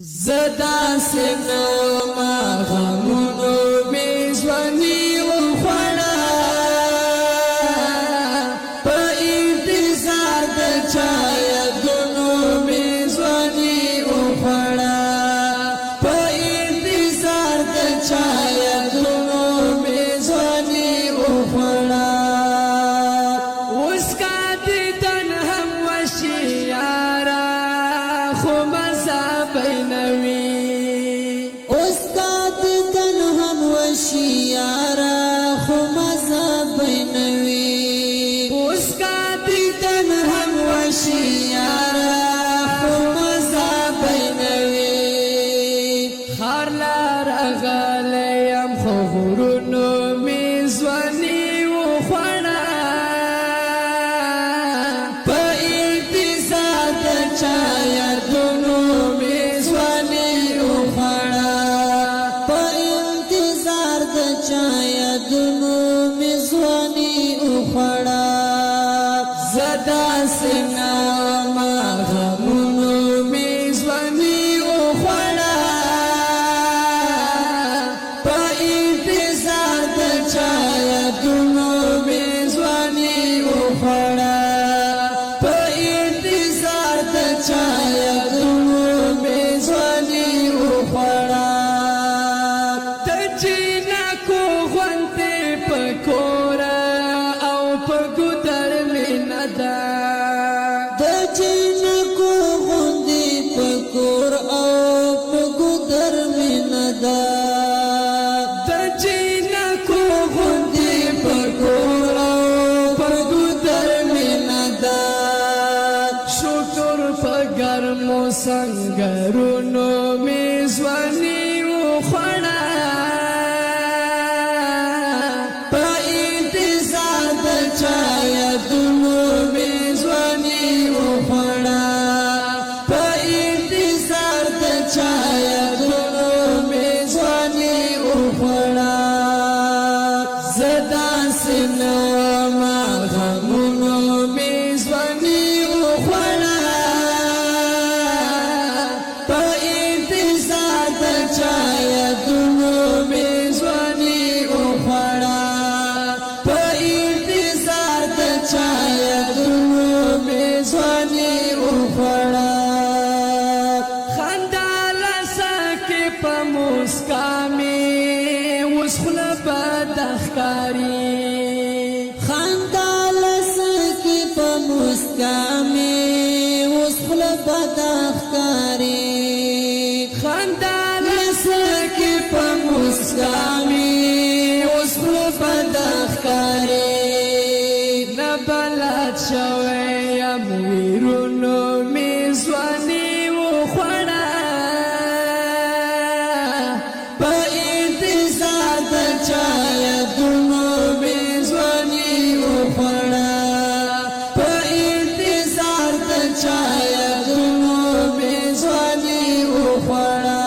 زدا سنما غمونو میزوانی وخوڑا پا انتظار دا چایا دونو میزوانی وخوڑا پا انتظار دا چایا دونو میزوانی وخوڑا اسکا دیدن هم وشی یارا خو مزا بینوی استاد تن هم وشیارا خو مزا بینوی اسکا دیدن هم وشیارا خو مزا بینوی خار لار اغالیم خو غرونو میزوانی وخوڑا پا انتظار دا چایا دونو میزوانی وخوڑا په انتظار د چایا دونو میزوانی وخوړه زدا سنما غمونو میزوانی وخوڑا پا انتظار دا چایا دونو میزوانی وخوڑا پا انتظار دا چایا دونو میزوانی وخوڑا تجینا کو غنتے پکورا او پگودر مندا د جنکو غوندې پکور او په ګودر میندا تجینا کو غنتے پکورا او پگودر مندا شکر پگرمو سنگرونو میزوانی وخوڑا پا انتظار دا چایا دونو میزوانی وخوڑا پا انتظار دا چایا دونو میزوانی وخوڑا زدا سنما غمونو میزوانی وخوڑا پا انتظار دا چایا دونو میزوانی وخوڑا پا انتظار دا چایا دونو میزوانی وخوڑا خندالا ساکی پا مسکامی وسخلا بدخکاری خندال سکی په مسکامی اوس خله بدخکاری خندالا ساکی پا مسکامی وسخلا بدخکاری نبلد شویم ویرونو میزوانی وخوڑا پا انتظار دا چایا دونو میزوانی وخوڑا پا انتظار دا چایا دونو میزوانی وخوڑا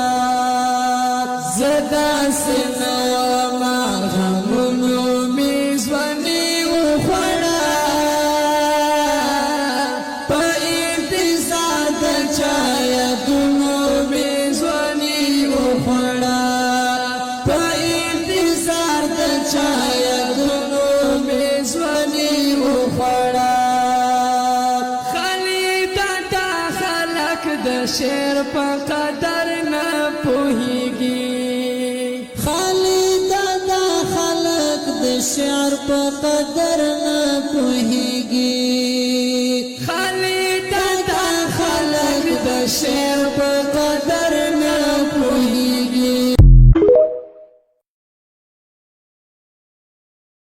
زدا سنما غمونو میزوانی وخوڑا پا انتظار دا چایا دونو میزوانی وخوڑا پا انتظار دا چایا دونو میزوانی وخوڑا خالی دا خلق د شعر په قدر نه پوهیږي خالی دا خلق د شعر په قدر نه پوهیږي خالی دا خلق د شعر